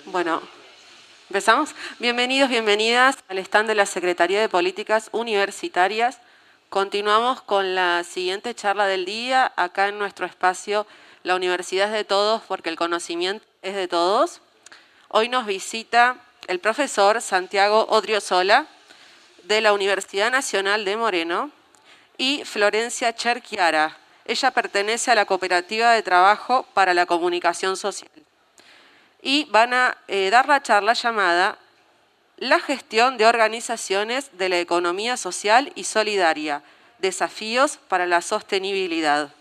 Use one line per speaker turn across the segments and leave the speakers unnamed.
Bueno, empezamos. Bienvenidos, bienvenidas al stand de la Secretaría de Políticas Universitarias. Continuamos con la siguiente charla del día, acá en nuestro espacio La Universidad es de Todos porque el conocimiento es de todos. Hoy nos visita el profesor Santiago Odriozola de la Universidad Nacional de Moreno y Florencia Cherchiara. Ella pertenece a la Cooperativa de Trabajo para la Comunicación Social. Y van a dar la charla llamada La gestión de organizaciones de la economía social y solidaria, desafíos para la sostenibilidad.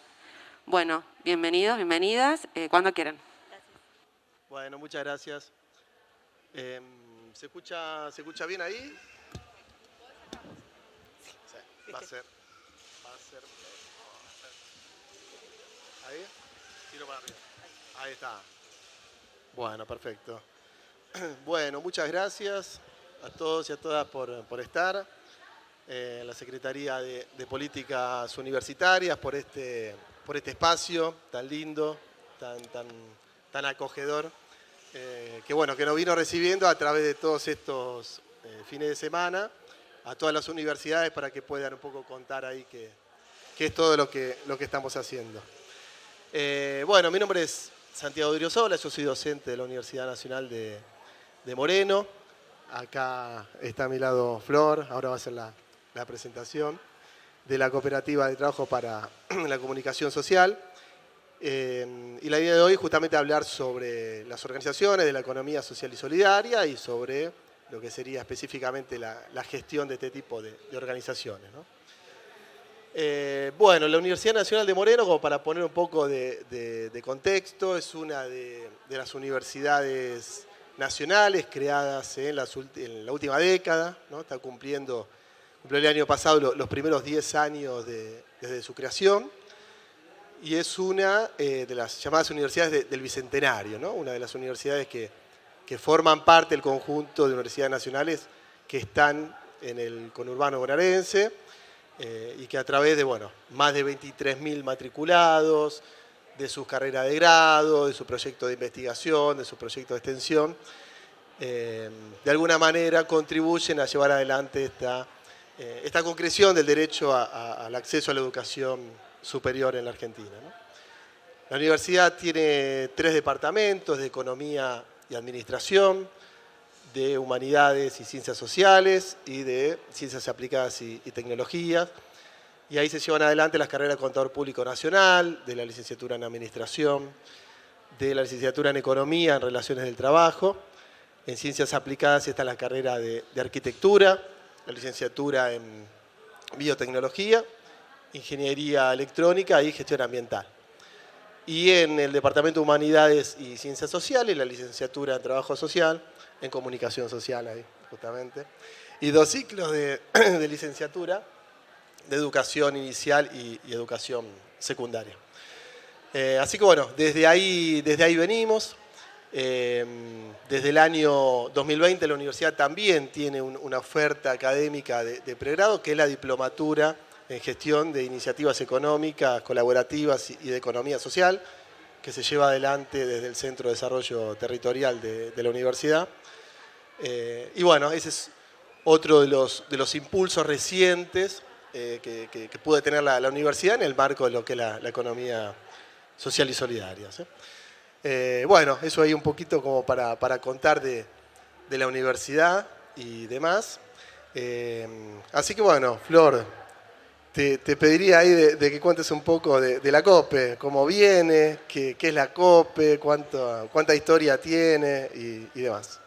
Bueno, bienvenidos, bienvenidas, cuando quieran.
Bueno, muchas gracias. ¿Se escucha bien ahí? Sí, va a ser. ¿Ahí? Tiro para arriba. Ahí está. Bueno, perfecto. Bueno, muchas gracias a todos y a todas por estar en la Secretaría de Políticas Universitarias, por este espacio tan lindo, tan acogedor, que nos vino recibiendo a través de todos estos fines de semana, a todas las universidades para que puedan un poco contar ahí qué es todo lo que estamos haciendo. Bueno, mi nombre es Santiago Odriozola, yo soy docente de la Universidad Nacional de Moreno. Acá está a mi lado Flor, ahora va a hacer la presentación de la Cooperativa de Trabajo para la Comunicación Social. Y la idea de hoy es justamente hablar sobre las organizaciones de la economía social y solidaria y sobre lo que sería específicamente la gestión de este tipo de organizaciones, ¿no? Bueno, la Universidad Nacional de Moreno, como para poner un poco de contexto, es una de las universidades nacionales creadas en la última década, ¿no? Cumplió el año pasado los primeros 10 años desde su creación, y es una de las llamadas universidades del Bicentenario, ¿no? Una de las universidades que forman parte del conjunto de universidades nacionales que están en el conurbano bonaerense, y que a través de más de 23.000 matriculados, de sus carreras de grado, de su proyecto de investigación, de su proyecto de extensión, de alguna manera contribuyen a llevar adelante esta concreción del derecho al acceso a la educación superior en la Argentina, ¿no? La universidad tiene 3 departamentos: de Economía y Administración, de Humanidades y Ciencias Sociales y de Ciencias Aplicadas y Tecnologías. Y ahí se llevan adelante las carreras de Contador Público Nacional, de la licenciatura en Administración, de la licenciatura en Economía en Relaciones del Trabajo. En Ciencias Aplicadas está la carrera de Arquitectura, la licenciatura en Biotecnología, Ingeniería Electrónica y Gestión Ambiental. Y en el Departamento de Humanidades y Ciencias Sociales, la licenciatura en Trabajo Social, en Comunicación Social ahí, justamente. Y 2 ciclos de licenciatura de Educación Inicial y Educación Secundaria. Así que bueno, desde ahí venimos. Desde el año 2020 la universidad también tiene una oferta académica de pregrado, que es la diplomatura en gestión de iniciativas económicas, colaborativas y de economía social, que se lleva adelante desde el Centro de Desarrollo Territorial de la universidad. Y bueno, ese es otro de los impulsos recientes que puede tener la universidad en el marco de lo que es la economía social y solidaria, ¿sí? Bueno, eso ahí un poquito como para contar de la universidad y demás. Así que bueno, Flor, te pediría ahí de que cuentes un poco de la COPE, cómo viene, qué es la COPE, cuánta historia tiene y demás.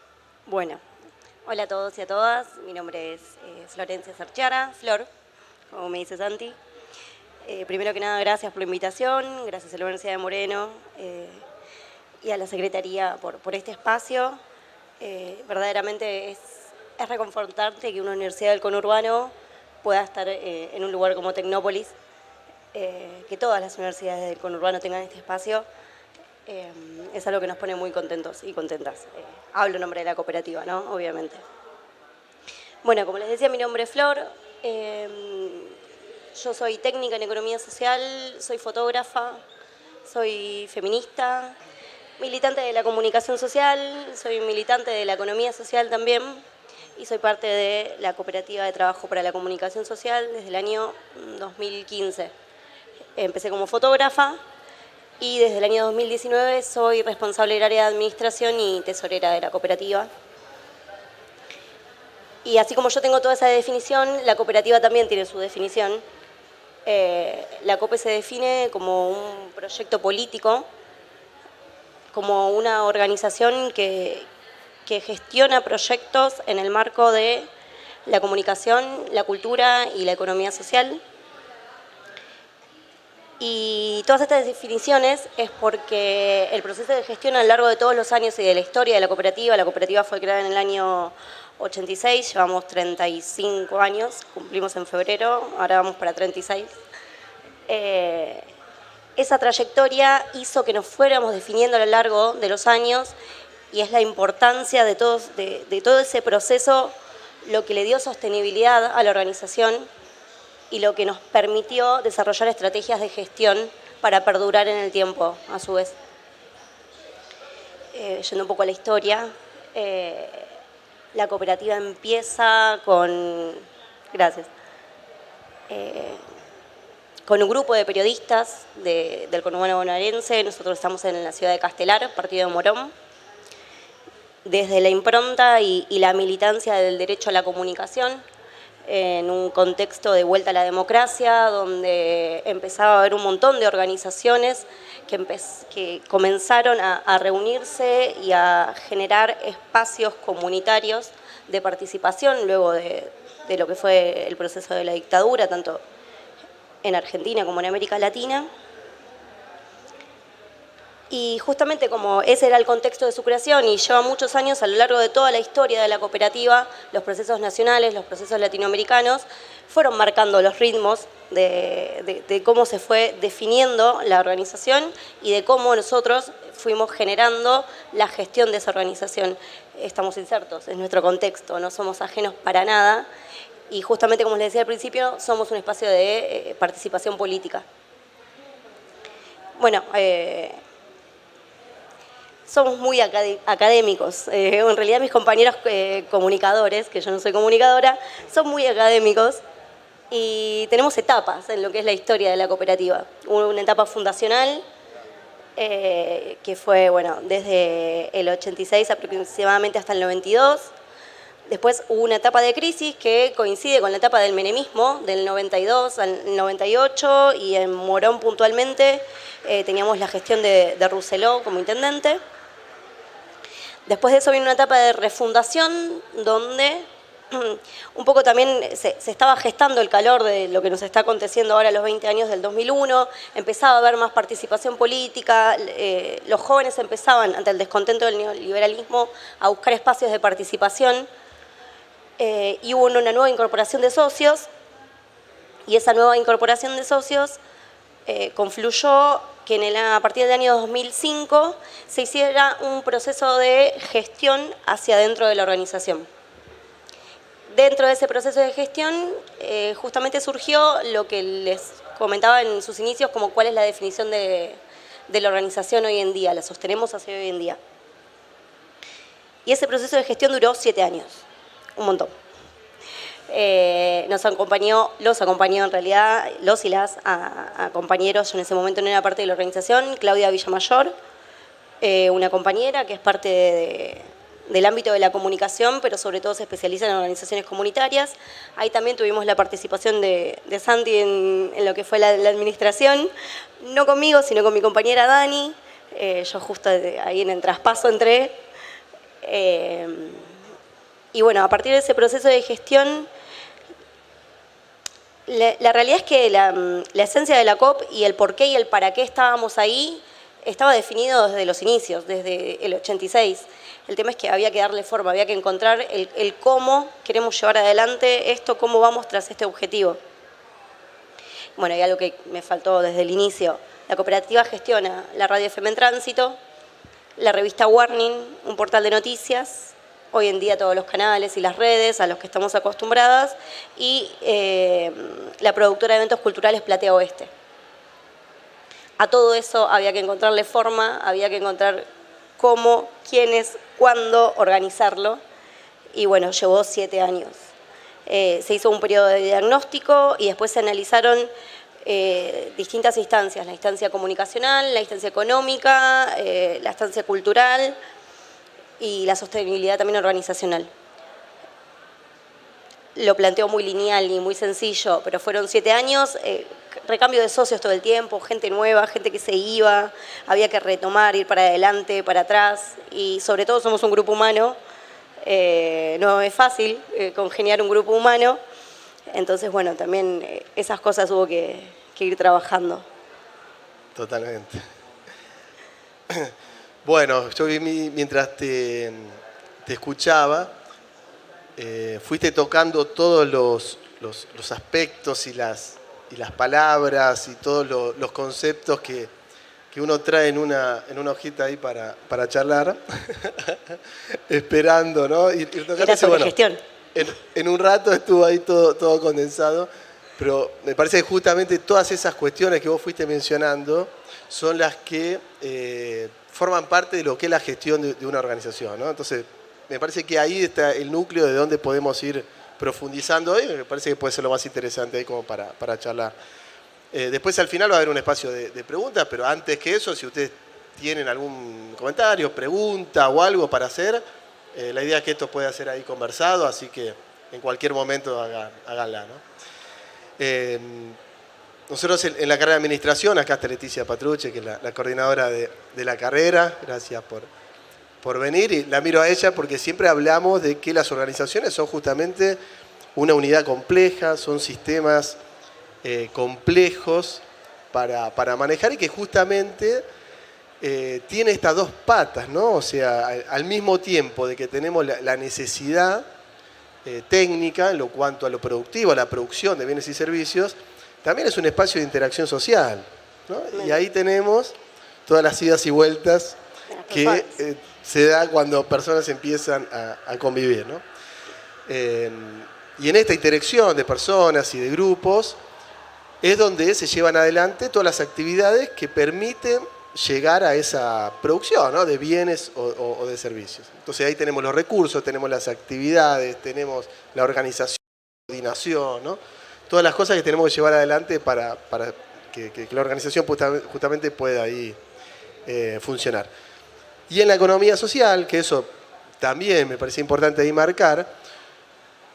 Bueno, hola a todos y a todas. Mi nombre es Florencia Cherchiara, Flor, como me dice Santi. Primero que nada, gracias por la invitación, gracias a la Universidad de Moreno y a la Secretaría por este espacio. Verdaderamente es reconfortante que una universidad del conurbano pueda estar en un lugar como Tecnópolis, que todas las universidades del conurbano tengan este espacio. Es algo que nos pone muy contentos y contentas. Hablo en nombre de la cooperativa, ¿no? Obviamente. Bueno, como les decía, mi nombre es Flor. Yo soy técnica en economía social, soy fotógrafa, soy feminista militante de la comunicación social, soy militante de la economía social también y soy parte de la Cooperativa de Trabajo para la Comunicación Social desde el año 2015. Empecé como fotógrafa y desde el año 2019 soy responsable del área de administración y tesorera de la cooperativa. Y así como yo tengo toda esa definición, la cooperativa también tiene su definición. La COPE se define como un proyecto político, como una organización que gestiona proyectos en el marco de la comunicación, la cultura y la economía social. Y todas estas definiciones es porque el proceso de gestión a lo largo de todos los años y de la historia de la cooperativa fue creada en el año 86, llevamos 35 años, cumplimos en febrero, ahora vamos para 36. Esa trayectoria hizo que nos fuéramos definiendo a lo largo de los años y es la importancia de todo ese proceso lo que le dio sostenibilidad a la organización y lo que nos permitió desarrollar estrategias de gestión para perdurar en el tiempo, a su vez. Yendo un poco a la historia, la cooperativa empieza con... Gracias. Con un grupo de periodistas del conurbano bonaerense. Nosotros estamos en la ciudad de Castelar, partido de Morón. Desde la impronta y la militancia del derecho a la comunicación, en un contexto de vuelta a la democracia, donde empezaba a haber un montón de organizaciones que comenzaron a reunirse y a generar espacios comunitarios de participación luego de lo que fue el proceso de la dictadura, tanto en Argentina como en América Latina. Y justamente como ese era el contexto de su creación y lleva muchos años a lo largo de toda la historia de la cooperativa, los procesos nacionales, los procesos latinoamericanos, fueron marcando los ritmos de cómo se fue definiendo la organización y de cómo nosotros fuimos generando la gestión de esa organización. Estamos insertos en nuestro contexto, no somos ajenos para nada y justamente como les decía al principio, somos un espacio de participación política. Bueno, somos muy académicos. En realidad mis compañeros comunicadores, que yo no soy comunicadora, son muy académicos y tenemos etapas en lo que es la historia de la cooperativa. Una etapa fundacional que fue desde el 86 aproximadamente hasta el 92. Después hubo una etapa de crisis que coincide con la etapa del menemismo, del 92 al 98, y en Morón puntualmente teníamos la gestión de Rousselot como intendente. Después de eso viene una etapa de refundación donde un poco también se estaba gestando el calor de lo que nos está aconteciendo ahora a los 20 años del 2001, empezaba a haber más participación política, los jóvenes empezaban, ante el descontento del neoliberalismo, a buscar espacios de participación y hubo una nueva incorporación de socios y esa nueva incorporación de socios confluyó que a partir del año 2005 se hiciera un proceso de gestión hacia dentro de la organización. Dentro de ese proceso de gestión justamente surgió lo que les comentaba en sus inicios, como cuál es la definición de la organización hoy en día, la sostenemos hacia hoy en día. Y ese proceso de gestión duró 7 años, un montón. Los acompañó en realidad, los y las a compañeros, yo en ese momento no era parte de la organización, Claudia Villamayor, una compañera que es parte del ámbito de la comunicación, pero sobre todo se especializa en organizaciones comunitarias. Ahí también tuvimos la participación de Santi en lo que fue la administración, no conmigo, sino con mi compañera Dani, yo justo ahí en el traspaso entré. Y bueno, a partir de ese proceso de gestión, la realidad es que la esencia de la COP y el por qué y el para qué estábamos ahí estaba definido desde los inicios, desde el 86. El tema es que había que darle forma, había que encontrar el cómo queremos llevar adelante esto, cómo vamos tras este objetivo. Bueno, hay algo que me faltó desde el inicio. La cooperativa gestiona la radio FM en Tránsito, la revista Warning, un portal de noticias, hoy en día todos los canales y las redes a los que estamos acostumbradas, y la productora de eventos culturales Platea Oeste. A todo eso había que encontrarle forma, había que encontrar cómo, quiénes, cuándo organizarlo. Y bueno, llevó 7 años. Se hizo un periodo de diagnóstico y después se analizaron distintas instancias, la instancia comunicacional, la instancia económica, la instancia cultural y la sostenibilidad también organizacional. Lo planteó muy lineal y muy sencillo, pero fueron 7 años, recambio de socios todo el tiempo, gente nueva, gente que se iba, había que retomar, ir para adelante, para atrás, y sobre todo somos un grupo humano, no es fácil congeniar un grupo humano, entonces bueno, también esas cosas hubo que ir trabajando.
Totalmente. Bueno, yo mientras te escuchaba, fuiste tocando todos los aspectos y las palabras y todos los conceptos que uno trae en una hojita ahí para charlar, esperando, ¿no?
Era sobre gestión.
En un rato estuvo ahí todo condensado, pero me parece que justamente todas esas cuestiones que vos fuiste mencionando son las que forman parte de lo que es la gestión de una organización, ¿no? Entonces, me parece que ahí está el núcleo de donde podemos ir profundizando hoy. Me parece que puede ser lo más interesante ahí como para charlar. Después al final va a haber un espacio de preguntas, pero antes que eso, si ustedes tienen algún comentario, pregunta o algo para hacer, la idea es que esto pueda ser ahí conversado, así que en cualquier momento háganla, ¿no? Nosotros en la carrera de administración, acá está Leticia Patruche, que es la coordinadora de la carrera, gracias por venir, y la miro a ella porque siempre hablamos de que las organizaciones son justamente una unidad compleja, son sistemas complejos para manejar y que justamente tiene estas dos patas, ¿no? O sea, al mismo tiempo de que tenemos la necesidad técnica en lo cuanto a lo productivo, a la producción de bienes y servicios, también es un espacio de interacción social, ¿no? Y ahí tenemos todas las idas y vueltas que se da cuando personas empiezan a convivir, ¿no? Y en esta interacción de personas y de grupos es donde se llevan adelante todas las actividades que permiten llegar a esa producción, ¿no? De bienes o de servicios. Entonces ahí tenemos los recursos, tenemos las actividades, tenemos la organización, la coordinación, ¿no? Todas las cosas que tenemos que llevar adelante para que la organización justamente pueda ahí funcionar. Y en la economía social, que eso también me parece importante ahí marcar,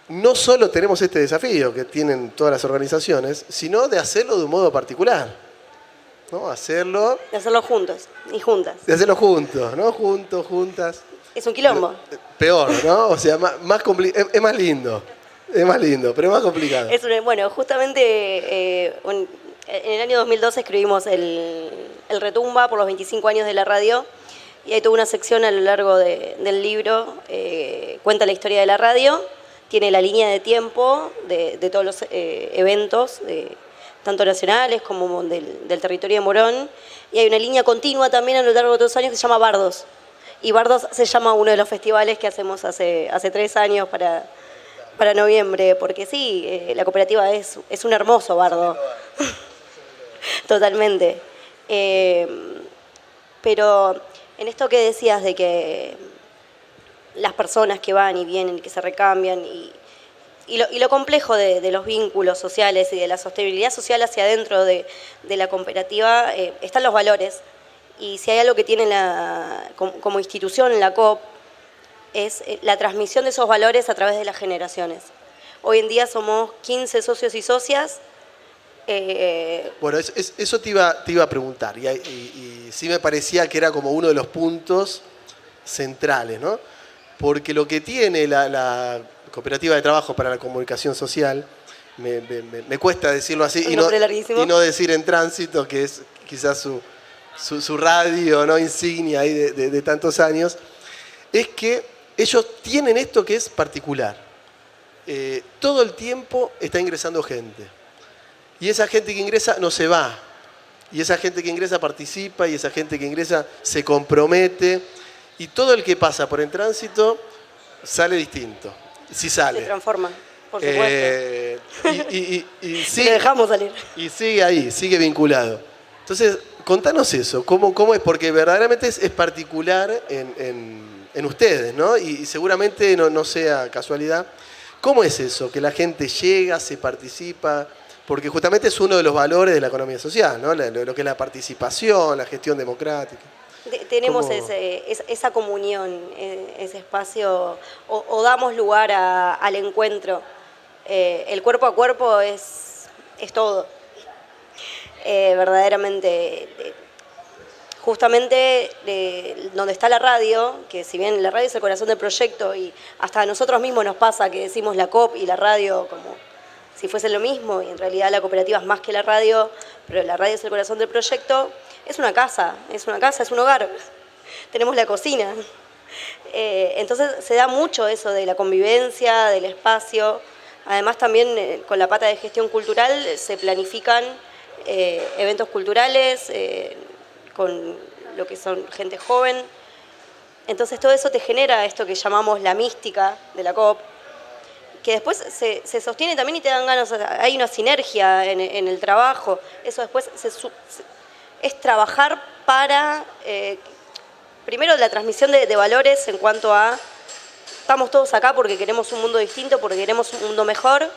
no solo tenemos este desafío que tienen todas las organizaciones, sino de hacerlo de un modo particular, ¿no? De hacerlo
juntos y juntas.
De hacerlo juntos, ¿no? Juntos, juntas.
Es un quilombo.
Peor, ¿no? O sea, es más lindo. Es más lindo, pero es más complicado.
Bueno, justamente en el año 2012 escribimos el Retumba por los 25 años de la radio. Y hay toda una sección a lo largo del libro, cuenta la historia de la radio, tiene la línea de tiempo de todos los eventos, tanto nacionales como del territorio de Morón, y hay una línea continua también a lo largo de todos los años que se llama Bardos. Y Bardos se llama uno de los festivales que hacemos hace 3 años para noviembre, porque sí, la cooperativa es un hermoso bardo. Totalmente. Pero en esto que decías de que las personas que van y vienen, que se recambian, y lo complejo de los vínculos sociales y de la sostenibilidad social hacia adentro de la cooperativa, están los valores. Y si hay algo que tiene como institución la COP, es la transmisión de esos valores a través de las generaciones. Hoy en día somos 15 socios y socias.
Bueno, eso te iba a preguntar, y sí me parecía que era como uno de los puntos centrales, ¿no? Porque lo que tiene la Cooperativa de Trabajo para la Comunicación Social, me cuesta decirlo así y no decir en tránsito, que es quizás su radio, ¿no? Insignia ahí de tantos años, es que ellos tienen esto que es particular. Todo el tiempo está ingresando gente. Y esa gente que ingresa no se va. Y esa gente que ingresa participa, y esa gente que ingresa se compromete. Y todo el que pasa por el tránsito sale distinto. Si sale.
Se transforma, por supuesto.
Y
sigue, le dejamos salir.
Y sigue ahí, sigue vinculado. Entonces, contanos eso, ¿cómo es? Porque verdaderamente es particular en ustedes, ¿no? Y seguramente no sea casualidad. ¿Cómo es eso? Que la gente llega, se participa, porque justamente es uno de los valores de la economía social, ¿no? Lo que es la participación, la gestión democrática.
Tenemos
¿Cómo?
esa comunión, ese espacio, o damos lugar al encuentro. El cuerpo a cuerpo es todo. Verdaderamente, justamente donde está la radio, que si bien la radio es el corazón del proyecto y hasta a nosotros mismos nos pasa que decimos la COP y la radio como si fuese lo mismo, y en realidad la cooperativa es más que la radio, pero la radio es el corazón del proyecto, es una casa, es un hogar. Tenemos la cocina. Entonces se da mucho eso de la convivencia, del espacio. Además también con la pata de gestión cultural se planifican eventos culturales con lo que son gente joven. Entonces todo eso te genera esto que llamamos la mística de la COP, que después se sostiene también y te dan ganas, hay una sinergia en el trabajo. Eso después es trabajar para, primero, la transmisión de valores en cuanto a, estamos todos acá porque queremos un mundo distinto, porque queremos un mundo mejor.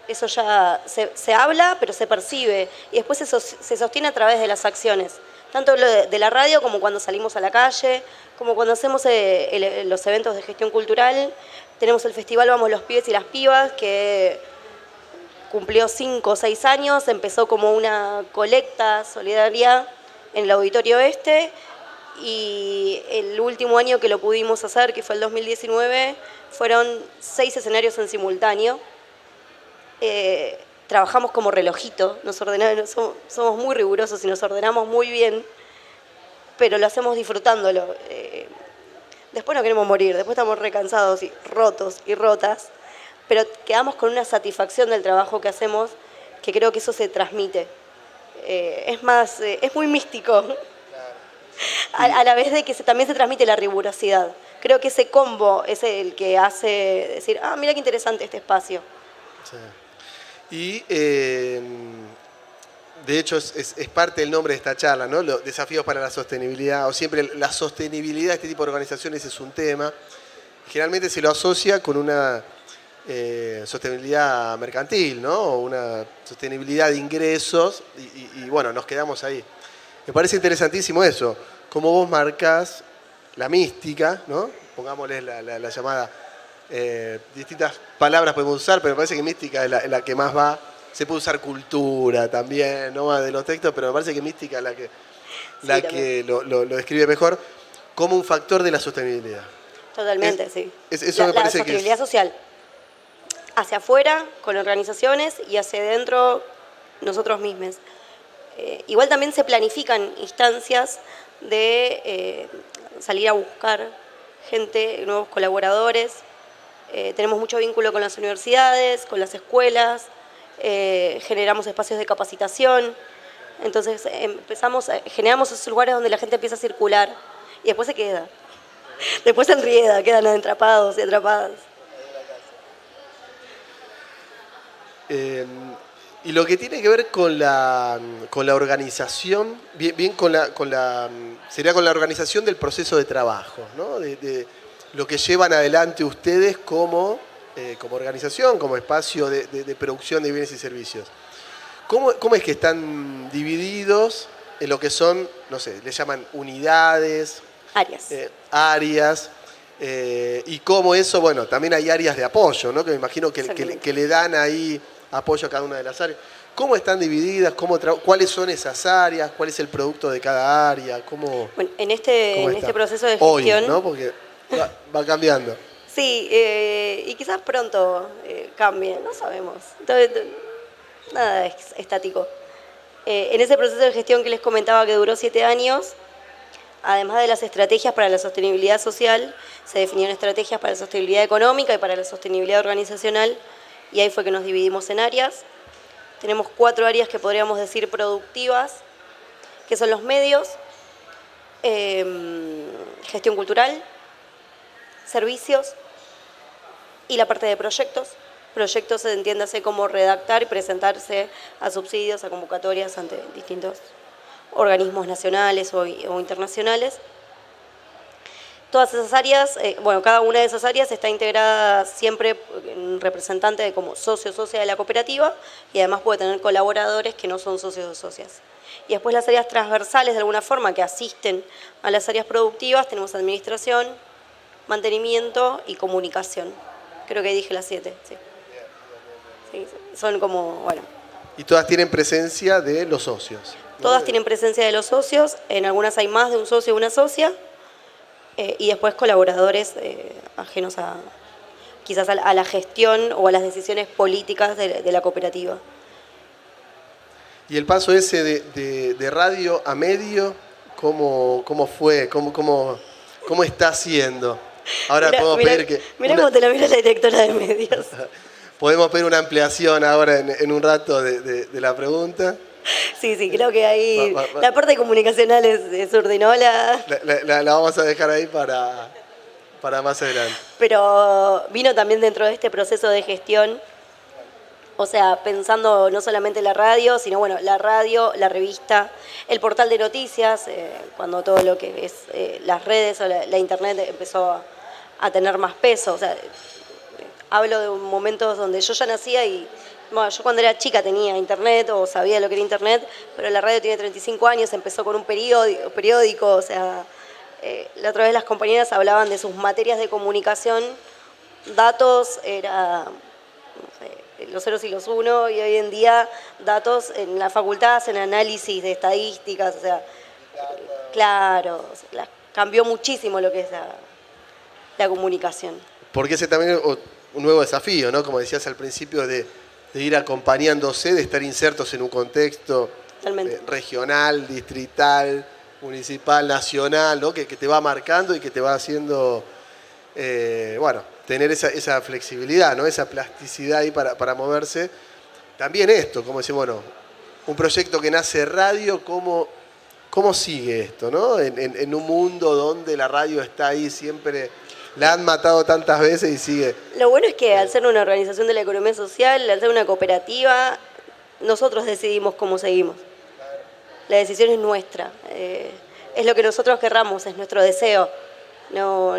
Eso ya se habla, pero se percibe. Y después eso se sostiene a través de las acciones. Tanto de la radio como cuando salimos a la calle, como cuando hacemos los eventos de gestión cultural. Tenemos el festival Vamos los Pibes y las Pibas, que cumplió 5 o 6 años. Empezó como una colecta solidaria en el Auditorio Este. Y el último año que lo pudimos hacer, que fue el 2019, fueron 6 escenarios en simultáneo. Trabajamos como relojito, somos muy rigurosos y nos ordenamos muy bien, pero lo hacemos disfrutándolo. Después no queremos morir, después estamos recansados y rotos y rotas, pero quedamos con una satisfacción del trabajo que hacemos, que creo que eso se transmite. Es muy místico, a la vez de que también se transmite la rigurosidad. Creo que ese combo es el que hace decir, mira qué interesante este espacio.
Sí. Y de hecho es parte del nombre de esta charla, ¿no? Los desafíos para la sostenibilidad, o siempre la sostenibilidad de este tipo de organizaciones es un tema. Generalmente se lo asocia con una sostenibilidad mercantil, ¿no? O una sostenibilidad de ingresos y bueno, nos quedamos ahí. Me parece interesantísimo eso, cómo vos marcás la mística, ¿no? Pongámosle la llamada, distintas palabras podemos usar, pero me parece que mística es la que más va. Se puede usar cultura también, no más de los textos, pero me parece que mística es la que lo describe mejor como un factor de la sostenibilidad.
Totalmente, sí.
Eso me parece
la sostenibilidad social. Hacia afuera, con organizaciones, y hacia adentro, nosotros mismos. Igual también se planifican instancias de salir a buscar gente, nuevos colaboradores. Tenemos mucho vínculo con las universidades, con las escuelas, generamos espacios de capacitación. Entonces generamos esos lugares donde la gente empieza a circular y después se queda. Después se enrieda, quedan atrapados y atrapadas.
Y lo que tiene que ver con la organización, bien sería con la organización del proceso de trabajo, ¿no? De lo que llevan adelante ustedes como organización, como espacio de producción de bienes y servicios. ¿Cómo es que están divididos en lo que son, no sé, le llaman unidades? Áreas. Y cómo eso, bueno, también hay áreas de apoyo, ¿no? Que me imagino que le dan ahí apoyo a cada una de las áreas. ¿Cómo están divididas? ¿Cuáles son esas áreas? ¿Cuál es el producto de cada área?
Bueno, en este proceso de gestión...
Hoy, ¿no? Porque va cambiando.
Sí, y quizás pronto cambie, no sabemos. Nada es estático. En ese proceso de gestión que les comentaba que duró 7 años, además de las estrategias para la sostenibilidad social, se definieron estrategias para la sostenibilidad económica y para la sostenibilidad organizacional, y ahí fue que nos dividimos en áreas. Tenemos 4 áreas que podríamos decir productivas, que son los medios, gestión cultural, servicios y la parte de proyectos. Proyectos, entiéndase como redactar y presentarse a subsidios, a convocatorias ante distintos organismos nacionales o internacionales. Todas esas áreas, cada una de esas áreas está integrada siempre en un representante como socio o socia de la cooperativa y además puede tener colaboradores que no son socios o socias. Y después las áreas transversales de alguna forma que asisten a las áreas productivas, tenemos administración, mantenimiento y comunicación. Creo que dije las 7, sí. Sí, son como, bueno.
Y todas tienen presencia de los socios, ¿no?
Todas tienen presencia de los socios, en algunas hay más de un socio o una socia, y después colaboradores ajenos quizás a la gestión o a las decisiones políticas de la cooperativa.
Y el paso ese de radio a medio, ¿cómo fue? ¿Cómo está siendo? Ahora podemos pedir que...
Mirá cómo te la mira la directora de medios.
Podemos pedir una ampliación ahora en un rato de la pregunta.
Sí, creo que ahí la parte comunicacional es Urdinola.
La vamos a dejar ahí para más adelante.
Pero vino también dentro de este proceso de gestión, o sea, pensando no solamente en la radio, sino bueno, la radio, la revista, el portal de noticias, cuando todo lo que es las redes o la internet empezó a tener más peso. O sea, hablo de momentos donde yo ya nacía y bueno, yo cuando era chica tenía internet o sabía lo que era internet, pero la radio tiene 35 años, empezó con un periódico, o sea, la otra vez las compañeras hablaban de sus materias de comunicación, datos era los ceros y los unos, y hoy en día datos en la facultad hacen análisis de estadísticas, o sea, claro, cambió muchísimo lo que es la comunicación.
Porque ese también es un nuevo desafío, ¿no? Como decías al principio, de ir acompañándose, de estar insertos en un contexto regional, distrital, municipal, nacional, ¿no? Que te va marcando y que te va haciendo, tener esa flexibilidad, ¿no? Esa plasticidad ahí para moverse. También esto, como decir, un proyecto que nace radio, ¿cómo sigue esto, ¿no? En un mundo donde la radio está ahí siempre... La han matado tantas veces y sigue.
Lo bueno es que al ser una organización de la economía social, al ser una cooperativa, nosotros decidimos cómo seguimos. La decisión es nuestra. Es lo que nosotros querramos, es nuestro deseo. No,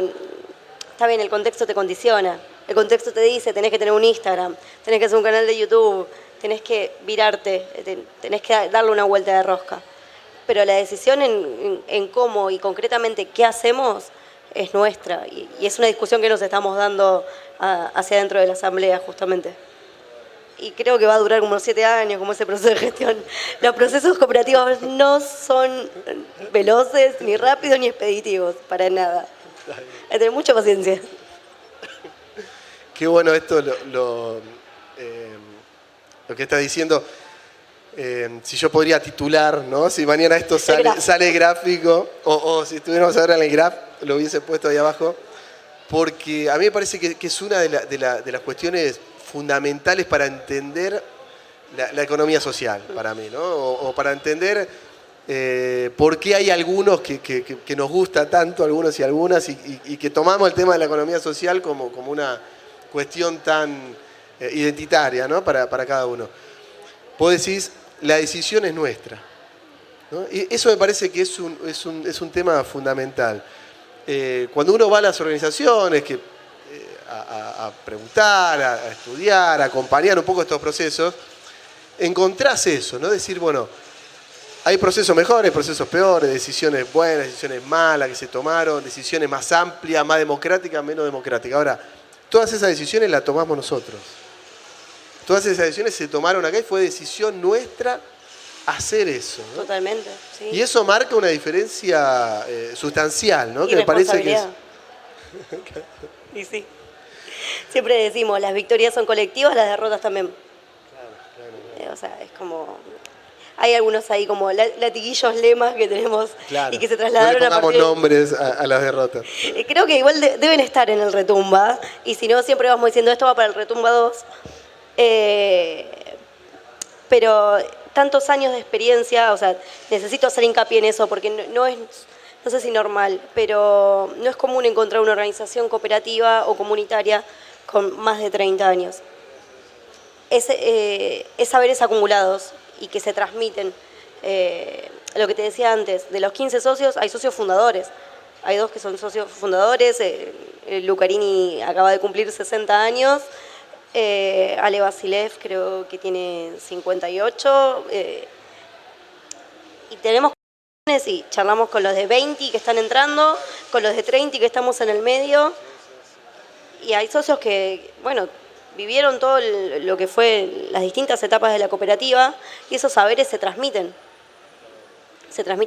está bien, el contexto te condiciona. El contexto te dice, tenés que tener un Instagram, tenés que hacer un canal de YouTube, tenés que virarte, tenés que darle una vuelta de rosca. Pero la decisión en cómo y concretamente qué hacemos es nuestra, y es una discusión que nos estamos dando hacia dentro de la asamblea justamente. Y creo que va a durar como 7 años, como ese proceso de gestión. Los procesos cooperativos no son veloces, ni rápidos, ni expeditivos, para nada. Hay que tener mucha paciencia.
Qué bueno esto, lo que estás diciendo. Si yo podría titular, ¿no? Si mañana esto sale gráfico, o si estuviéramos ahora en el graph, lo hubiese puesto ahí abajo, porque a mí me parece que es una de las cuestiones fundamentales para entender la economía social, para mí, ¿no? O para entender por qué hay algunos que nos gusta tanto, algunos y algunas, y que tomamos el tema de la economía social como una cuestión tan identitaria, ¿no? Para cada uno. Vos decís, la decisión es nuestra, ¿no? Y eso me parece que es un tema fundamental. Cuando uno va a las organizaciones a preguntar, a estudiar, a acompañar un poco estos procesos, encontrás eso, ¿no? Decir, hay procesos mejores, procesos peores, decisiones buenas, decisiones malas que se tomaron, decisiones más amplias, más democráticas, menos democráticas. Ahora, todas esas decisiones las tomamos nosotros. Todas esas decisiones se tomaron acá y fue decisión nuestra hacer eso, ¿no?
Totalmente, sí.
Y eso marca una diferencia sustancial, ¿no? Que me parece que es...
Y sí. Siempre decimos, las victorias son colectivas, las derrotas también. Claro. O sea, es como... Hay algunos ahí como latiguillos, lemas que tenemos y que se trasladaron
a partir... nombres a las derrotas.
Creo que igual deben estar en el Retumba, y si no, siempre vamos diciendo, esto va para el Retumba 2. Pero tantos años de experiencia, o sea, necesito hacer hincapié en eso porque no sé si normal, pero no es común encontrar una organización cooperativa o comunitaria con más de 30 años. Es saberes acumulados y que se transmiten lo que te decía antes, de los 15 socios hay socios fundadores. Hay 2 que son socios fundadores, Lucarini acaba de cumplir 60 años, Ale Basilev creo que tiene 58, y tenemos y charlamos con los de 20 que están entrando, con los de 30 que estamos en el medio, y hay socios que, bueno, vivieron todo lo que fue las distintas etapas de la cooperativa, y esos saberes se transmiten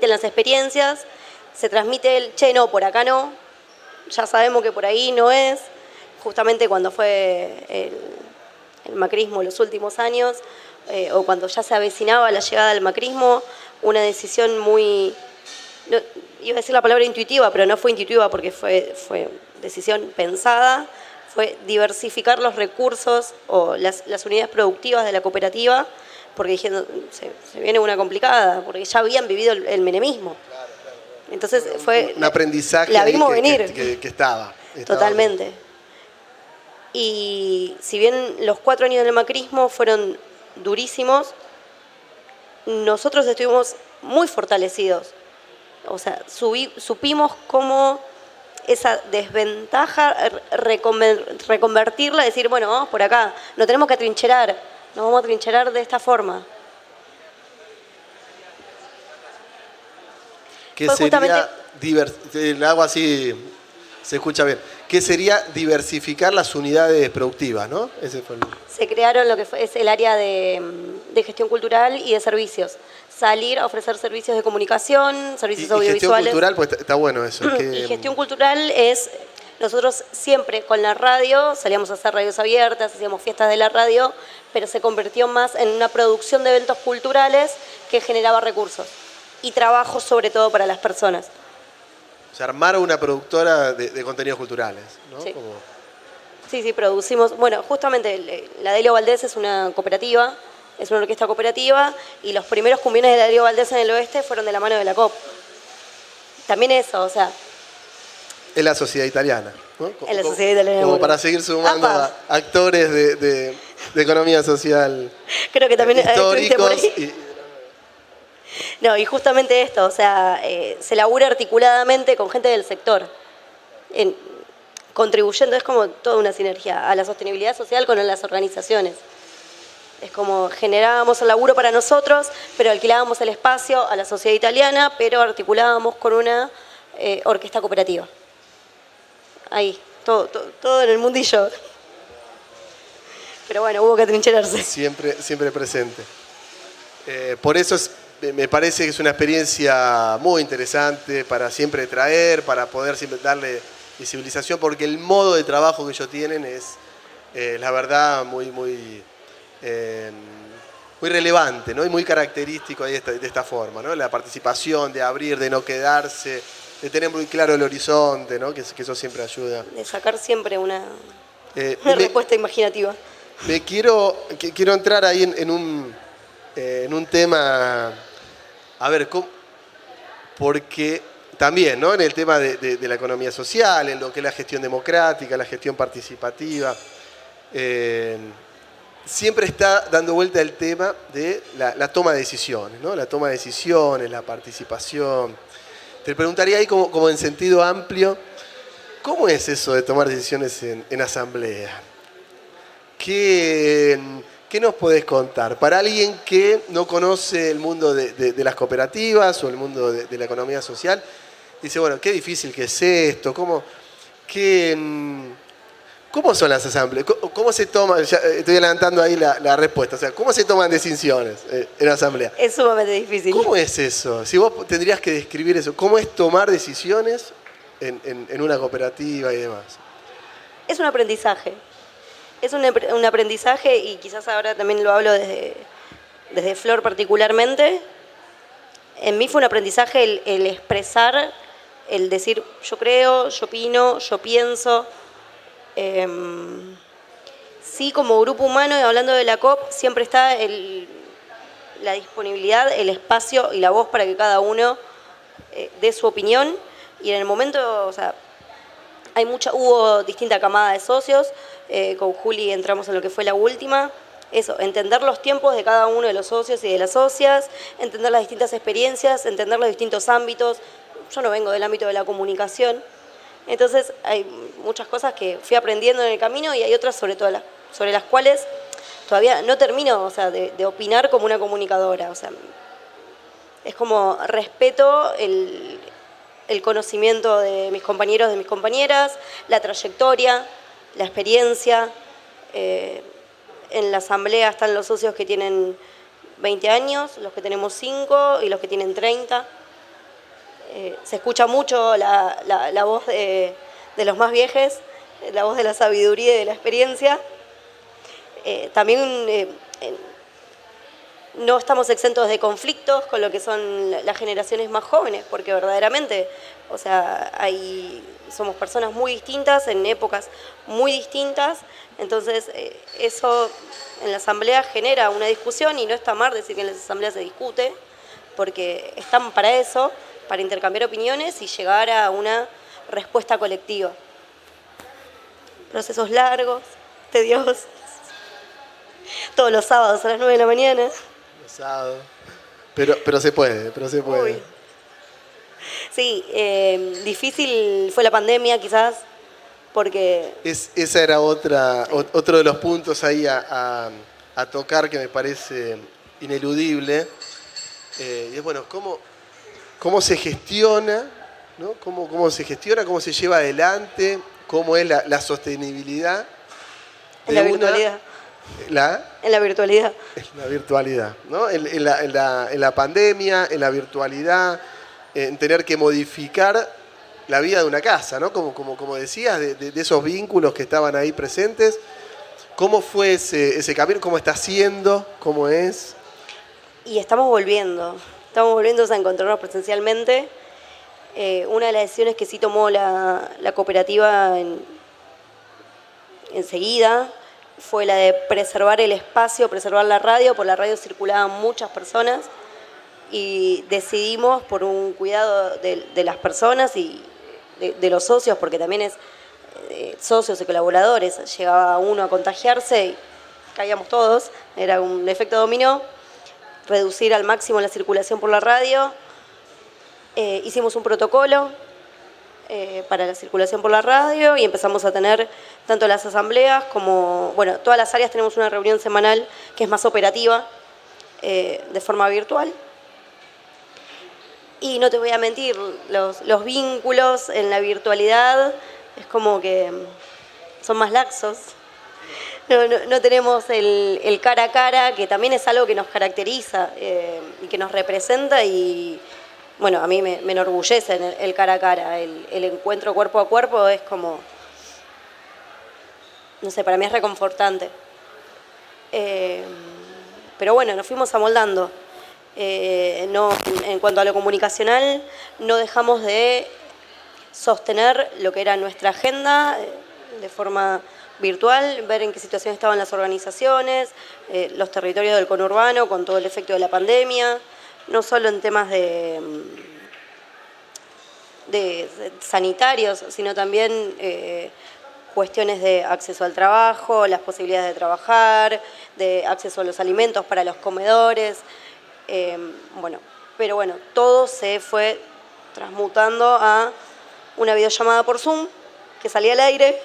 las experiencias, se transmite el, che, no, por acá no, ya sabemos que por ahí no es, justamente cuando fue el macrismo los últimos años, o cuando ya se avecinaba la llegada del macrismo, una decisión muy, no, iba a decir la palabra intuitiva, pero no fue intuitiva porque fue decisión pensada, fue diversificar los recursos o las unidades productivas de la cooperativa, porque dijeron, se viene una complicada, porque ya habían vivido el menemismo. Entonces fue
un aprendizaje
la vimos
venir.
Que
estaba.
Totalmente. Y si bien los 4 años del macrismo fueron durísimos, nosotros estuvimos muy fortalecidos. O sea, supimos cómo esa desventaja reconvertirla, decir, bueno, vamos por acá, no tenemos que atrincherar, nos vamos a atrincherar de esta forma.
¿Qué sería el agua así se escucha bien? ¿Qué sería diversificar las unidades productivas, no? Ese fue
Se crearon lo que es el área de gestión cultural y de servicios. Salir a ofrecer servicios de comunicación, servicios audiovisuales.
Gestión cultural, pues está bueno eso.
Y gestión cultural es, nosotros siempre con la radio salíamos a hacer radios abiertas, hacíamos fiestas de la radio, pero se convirtió más en una producción de eventos culturales que generaba recursos y trabajo sobre todo para las personas.
O sea, armar una productora de contenidos culturales, ¿no?
Sí. Sí, producimos. Bueno, justamente la Delio Valdés es una cooperativa, es una orquesta cooperativa, y los primeros cumbiones de la Delio Valdés en el oeste fueron de la mano de la COP. También eso, o sea.
Es la sociedad italiana, ¿no?
Es la sociedad italiana.
Como para seguir sumando a actores de economía social.
Creo que también
históricos.
No, y justamente esto, o sea, se labura articuladamente con gente del sector, contribuyendo, es como toda una sinergia a la sostenibilidad social con las organizaciones. Es como generábamos el laburo para nosotros, pero alquilábamos el espacio a la sociedad italiana, pero articulábamos con una orquesta cooperativa. Ahí, todo en el mundillo. Pero bueno, hubo que atrincherarse.
Siempre presente. Por eso me parece que es una experiencia muy interesante para siempre traer, para poder siempre darle visibilización, porque el modo de trabajo que ellos tienen es, la verdad, muy relevante, ¿no? Y muy característico de esta forma, ¿no? La participación, de abrir, de no quedarse, de tener muy claro el horizonte, ¿no? Que eso siempre ayuda.
De sacar siempre una respuesta imaginativa.
Quiero entrar ahí en un tema, a ver, porque también, ¿no? En el tema de la economía social, en lo que es la gestión democrática, la gestión participativa, siempre está dando vuelta el tema de la toma de decisiones, ¿no? La toma de decisiones, la participación. Te preguntaría ahí como en sentido amplio, ¿cómo es eso de tomar decisiones en asamblea? ¿Qué nos podés contar? Para alguien que no conoce el mundo de las cooperativas o el mundo de la economía social, dice, bueno, qué difícil que es esto, ¿cómo son las asambleas? ¿Cómo se toman? Ya estoy adelantando ahí la respuesta. O sea, ¿cómo se toman decisiones en asamblea?
Es sumamente difícil.
¿Cómo es eso? Si vos tendrías que describir eso, ¿cómo es tomar decisiones en una cooperativa y demás?
Es un aprendizaje. Es un aprendizaje, y quizás ahora también lo hablo desde Flor particularmente. En mí fue un aprendizaje el expresar, el decir yo creo, yo opino, yo pienso. Sí, como grupo humano, y hablando de la COP, siempre está la disponibilidad, el espacio y la voz para que cada uno dé su opinión. Y en el momento, o sea, hubo distinta camada de socios. Con Juli entramos en lo que fue la última. eso, entender los tiempos de cada uno de los socios y de las socias, entender las distintas experiencias, entender los distintos ámbitos. Yo no vengo del ámbito de la comunicación, entonces hay muchas cosas que fui aprendiendo en el camino y hay otras sobre las cuales todavía no termino, o sea, de opinar como una comunicadora. O sea, es como respeto el conocimiento de mis compañeros, de mis compañeras, la trayectoria, la experiencia. En la asamblea están los socios que tienen 20 años, los que tenemos 5 y los que tienen 30. Se escucha mucho la voz de los más viejos, la voz de la sabiduría y de la experiencia. También no estamos exentos de conflictos con lo que son las generaciones más jóvenes, porque verdaderamente, o sea, somos personas muy distintas, en épocas muy distintas, entonces eso en la asamblea genera una discusión y no está mal decir que en las asambleas se discute, porque están para eso, para intercambiar opiniones y llegar a una respuesta colectiva. Procesos largos, tediosos, todos los sábados a las 9 de la mañana.
Pero se puede.
Uy. Sí, difícil fue la pandemia quizás, porque...
Esa era otro de los puntos ahí a tocar que me parece ineludible. Y es bueno, cómo se gestiona, ¿no? Cómo se gestiona, cómo se lleva adelante, cómo es la sostenibilidad.
En la virtualidad. En la virtualidad.
En la virtualidad, ¿no? En la pandemia, en la virtualidad, en tener que modificar la vida de una casa, ¿no? Como decías, de esos vínculos que estaban ahí presentes. ¿Cómo fue ese camino? ¿Cómo está siendo? ¿Cómo es?
Y estamos volviendo a encontrarnos presencialmente. Una de las decisiones que sí tomó la cooperativa enseguida fue la de preservar el espacio, preservar la radio. Por la radio circulaban muchas personas y decidimos, por un cuidado de las personas y de los socios, porque también es socios y colaboradores, llegaba uno a contagiarse y caíamos todos, era un efecto dominó, reducir al máximo la circulación por la radio. Hicimos un protocolo para la circulación por la radio y empezamos a tener tanto las asambleas como, bueno, todas las áreas tenemos una reunión semanal que es más operativa, de forma virtual. Y no te voy a mentir, los vínculos en y es como que son más laxos. No tenemos el cara a cara, que también es algo que nos caracteriza y que nos representa y, bueno, a mí me enorgullece el cara a cara, el encuentro cuerpo a cuerpo es como, no sé, para mí es reconfortante. Pero bueno, nos fuimos amoldando. En cuanto a lo comunicacional, no dejamos de sostener lo que era nuestra agenda de forma virtual, ver en qué situación estaban las organizaciones, los territorios del conurbano con todo el efecto de la pandemia, no solo en temas de sanitarios, sino también cuestiones de acceso al trabajo, las posibilidades de trabajar, de acceso a los alimentos para los comedores. Pero bueno, todo se fue transmutando a una videollamada por Zoom que salía al aire.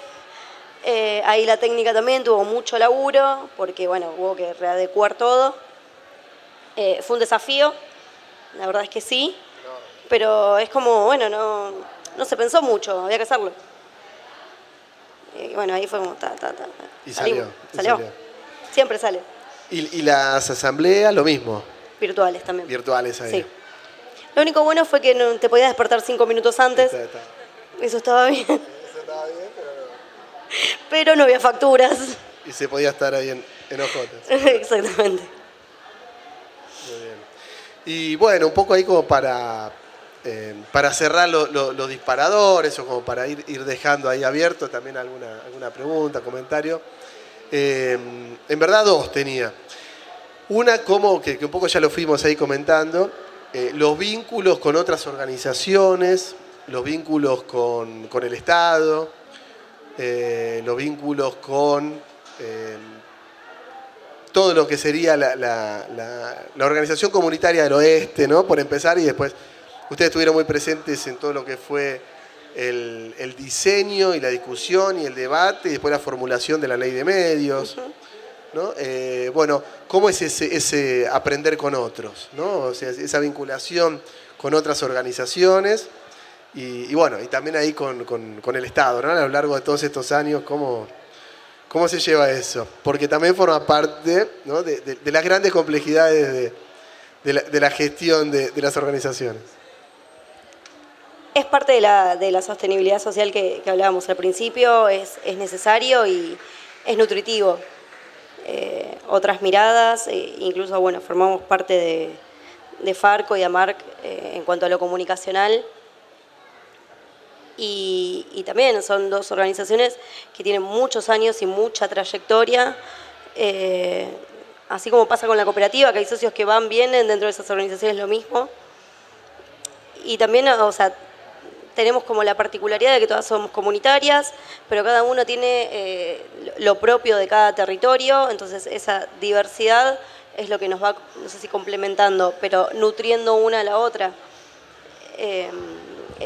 Ahí la técnica también tuvo mucho laburo porque, bueno, hubo que readecuar todo. Fue un desafío, la verdad es que sí, pero es como, bueno, no se pensó mucho, había que hacerlo. Y bueno, ahí fue como
Y
salió.
salió.
Siempre sale.
¿Y las asambleas lo mismo?
Virtuales también.
Virtuales ahí.
Sí. Lo único bueno fue que te podías despertar 5 minutos antes.
Está.
Eso estaba bien.
Eso estaba bien,
pero no había facturas.
Y se podía estar ahí en ojotas.
Exactamente.
Muy bien. Y bueno, un poco ahí como para cerrar los disparadores o como para ir dejando ahí abierto también alguna pregunta, comentario. En verdad dos tenía. Una como que un poco ya lo fuimos ahí comentando, los vínculos con otras organizaciones, los vínculos con el Estado, los vínculos con todo lo que sería la organización comunitaria del oeste, ¿no? Por empezar, y después ustedes estuvieron muy presentes en todo lo que fue el diseño y la discusión y el debate, y después la formulación de la ley de medios, ¿no? Bueno, ¿cómo es ese aprender con otros, ¿no? O sea, esa vinculación con otras organizaciones y bueno, y también ahí con el Estado, ¿no? A lo largo de todos estos años, ¿cómo se lleva eso? Porque también forma parte, ¿no? de las grandes complejidades de la gestión de las organizaciones.
Es parte de la sostenibilidad social que hablábamos al principio, es necesario y es nutritivo. Otras miradas, incluso bueno, formamos parte de Farco y AMARC en cuanto a lo comunicacional. Y también son dos organizaciones que tienen muchos años y mucha trayectoria, así como pasa con la cooperativa, que hay socios que van, vienen dentro de esas organizaciones, lo mismo. Y también, o sea, tenemos como la particularidad de que todas somos comunitarias, pero cada uno tiene lo propio de cada territorio, entonces esa diversidad es lo que nos va, no sé si complementando, pero nutriendo una a la otra.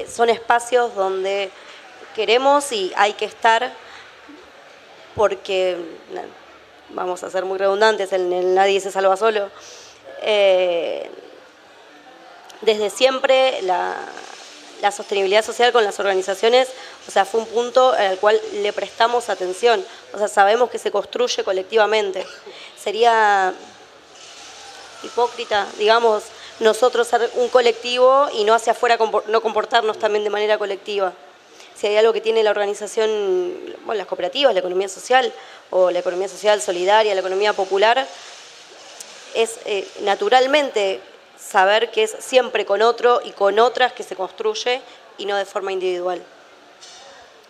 Son espacios donde queremos y hay que estar porque, vamos a ser muy redundantes, en nadie se salva solo. Desde siempre la sostenibilidad social con las organizaciones, o sea, fue un punto al cual le prestamos atención. O sea, sabemos que se construye colectivamente. Sería hipócrita, digamos, nosotros ser un colectivo y no hacia afuera no comportarnos también de manera colectiva. Si hay algo que tiene la organización, bueno, las cooperativas, la economía social o la economía social solidaria, la economía popular, es naturalmente saber que es siempre con otro y con otras que se construye y no de forma individual.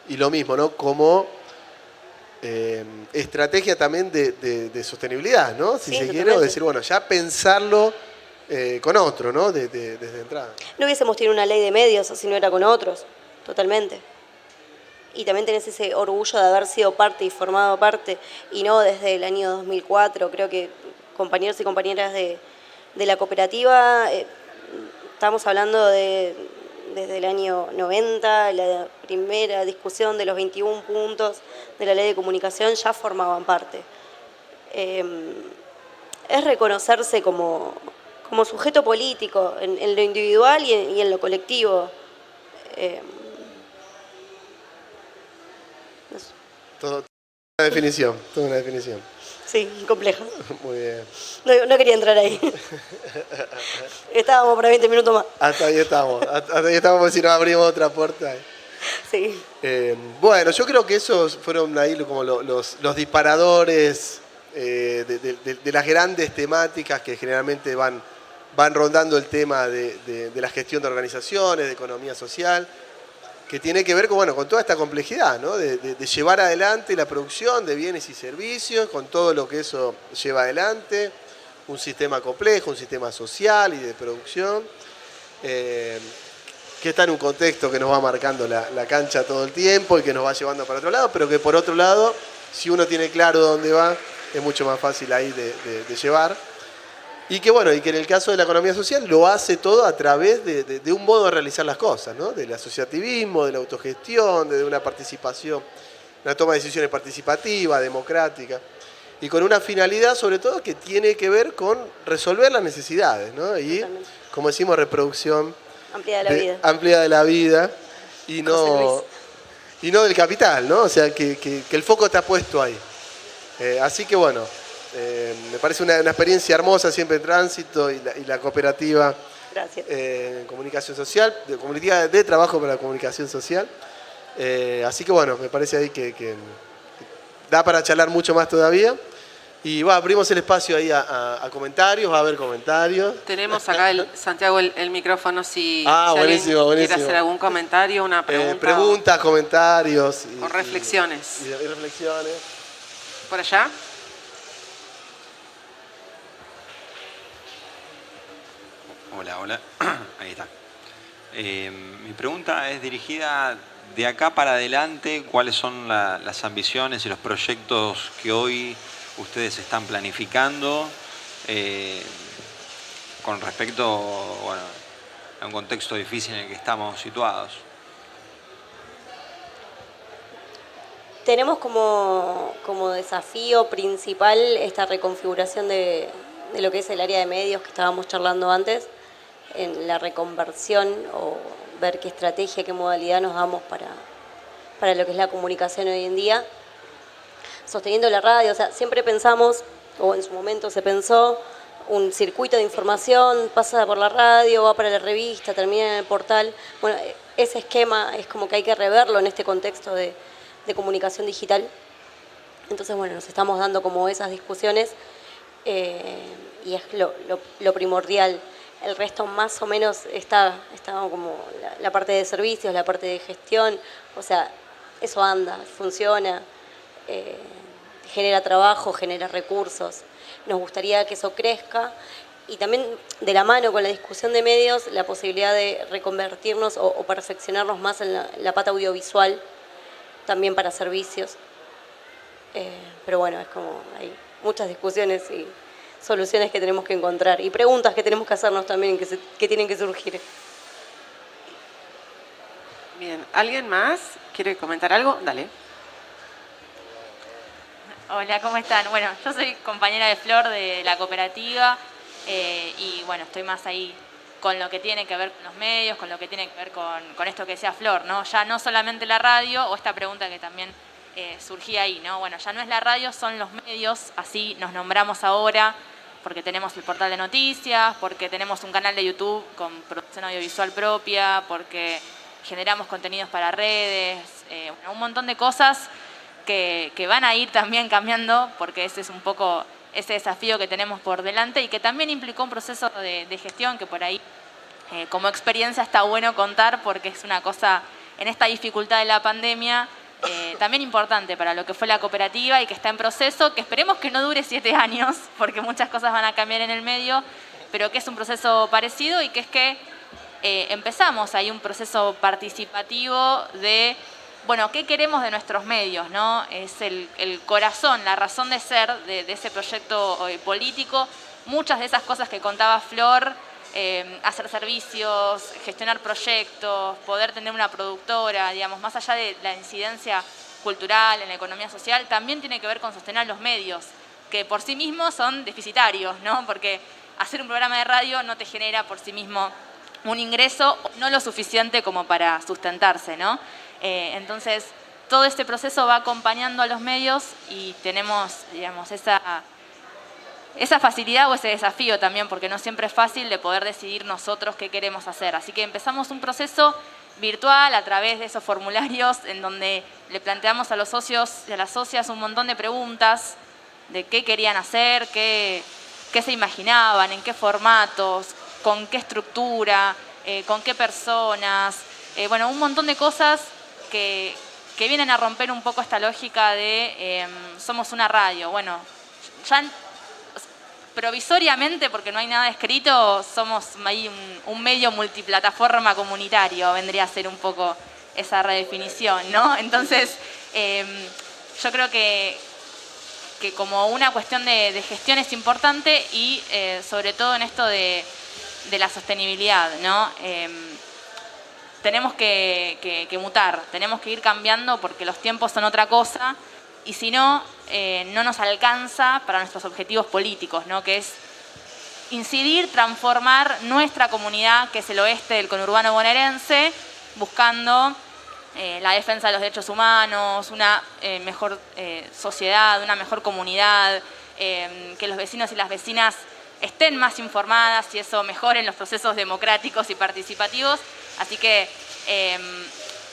Y lo mismo, ¿no? Como estrategia también de sostenibilidad, ¿no? Si se quiere, o decir, bueno, ya pensarlo con otro, ¿no? Desde entrada.
No hubiésemos tenido una ley de medios si no era con otros, totalmente. Y también tenés ese orgullo de haber sido parte y formado parte, y no desde el año 2004. Creo que compañeros y compañeras de la cooperativa, estamos hablando desde el año 90, la primera discusión de los 21 puntos de la ley de comunicación ya formaban parte. Es reconocerse como sujeto político en lo individual y en lo colectivo.
Toda una definición.
Sí, compleja.
Muy bien.
No quería entrar ahí. Estábamos para 20 minutos más.
Hasta ahí estamos porque si no abrimos otra puerta.
Sí.
Bueno, yo creo que esos fueron ahí como los disparadores de las grandes temáticas que generalmente van rondando el tema de la gestión de organizaciones, de economía social, que tiene que ver con toda esta complejidad, ¿no? de llevar adelante la producción de bienes y servicios, con todo lo que eso lleva adelante, un sistema complejo, un sistema social y de producción, que está en un contexto que nos va marcando la cancha todo el tiempo y que nos va llevando para otro lado, pero que por otro lado, si uno tiene claro dónde va, es mucho más fácil ahí de llevar. Y que bueno, y que en el caso de la economía social lo hace todo a través de un modo de realizar las cosas, ¿no? Del asociativismo, de la autogestión, de una participación, una toma de decisiones participativa, democrática, y con una finalidad sobre todo que tiene que ver con resolver las necesidades, ¿no? Y, como decimos, reproducción amplia de la vida y no del capital, ¿no? O sea, que el foco está puesto ahí. Así que bueno, me parece una experiencia hermosa siempre en Tránsito y la cooperativa.
Gracias.
Comunicación social, comunidad de trabajo para la comunicación social. Así que bueno, me parece ahí que da para charlar mucho más todavía. Y abrimos el espacio ahí a comentarios, va a haber comentarios.
Tenemos acá, Santiago, el micrófono si
buenísimo,
alguien quiere hacer algún comentario, una pregunta.
Preguntas, comentarios.
O reflexiones.
Y reflexiones.
¿Por allá?
Hola, ahí está. Mi pregunta es dirigida de acá para adelante, ¿cuáles son las ambiciones y los proyectos que hoy ustedes están planificando con respecto, bueno, a un contexto difícil en el que estamos situados.
Tenemos como desafío principal esta reconfiguración de lo que es el área de medios que estábamos charlando antes, en la reconversión o ver qué estrategia, qué modalidad nos damos para lo que es la comunicación hoy en día. Sosteniendo la radio, o sea, siempre pensamos, o en su momento se pensó, un circuito de información, pasa por la radio, va para la revista, termina en el portal. Bueno, ese esquema es como que hay que reverlo en este contexto de comunicación digital. Entonces, bueno, nos estamos dando como esas discusiones y es lo primordial. El resto más o menos está como la parte de servicios, la parte de gestión, o sea, eso anda, funciona, genera trabajo, genera recursos. Nos gustaría que eso crezca y también de la mano con la discusión de medios, la posibilidad de reconvertirnos o perfeccionarnos más en la pata audiovisual, también para servicios. Pero bueno, es como hay muchas discusiones y soluciones que tenemos que encontrar y preguntas que tenemos que hacernos también que tienen que surgir.
Bien, ¿alguien más quiere comentar algo? Dale.
Hola, ¿cómo están? Bueno, yo soy compañera de Flor de la cooperativa y bueno, estoy más ahí con lo que tiene que ver con los medios, con lo que tiene que ver con esto que decía Flor, ¿no? Ya no solamente la radio, o esta pregunta que también surgía ahí, ¿no? Bueno, ya no es la radio, son los medios, así nos nombramos ahora, porque tenemos el portal de noticias, porque tenemos un canal de YouTube con producción audiovisual propia, porque generamos contenidos para redes, un montón de cosas que van a ir también cambiando, porque ese es un poco ese desafío que tenemos por delante y que también implicó un proceso de gestión que por ahí como experiencia está bueno contar, porque es una cosa en esta dificultad de la pandemia también importante para lo que fue la cooperativa y que está en proceso, que esperemos que no dure 7 años, porque muchas cosas van a cambiar en el medio, pero que es un proceso parecido y que es que empezamos ahí un proceso participativo de, bueno, ¿qué queremos de nuestros medios, no? Es el corazón, la razón de ser de ese proyecto político. Muchas de esas cosas que contaba Flor, hacer servicios, gestionar proyectos, poder tener una productora, digamos, más allá de la incidencia cultural en la economía social, también tiene que ver con sostener los medios, que por sí mismos son deficitarios, ¿no? Porque hacer un programa de radio no te genera por sí mismo un ingreso no lo suficiente como para sustentarse, ¿no? Entonces, todo este proceso va acompañando a los medios y tenemos, digamos, esa facilidad o ese desafío también, porque no siempre es fácil de poder decidir nosotros qué queremos hacer. Así que empezamos un proceso virtual a través de esos formularios en donde le planteamos a los socios y a las socias un montón de preguntas de qué querían hacer, qué se imaginaban, en qué formatos, con qué estructura, con qué personas, bueno, un montón de cosas que vienen a romper un poco esta lógica de somos una radio. Bueno, ya provisoriamente, porque no hay nada escrito, somos ahí un medio multiplataforma comunitario, vendría a ser un poco esa redefinición, ¿no? Entonces, yo creo que como una cuestión de gestión es importante y sobre todo en esto de la sostenibilidad, ¿no? Tenemos que mutar, tenemos que ir cambiando porque los tiempos son otra cosa y si no, no nos alcanza para nuestros objetivos políticos, ¿no? Que es incidir, transformar nuestra comunidad, que es el oeste del conurbano bonaerense, buscando la defensa de los derechos humanos, una mejor sociedad, una mejor comunidad, que los vecinos y las vecinas estén más informadas y eso mejore los procesos democráticos y participativos. Así que,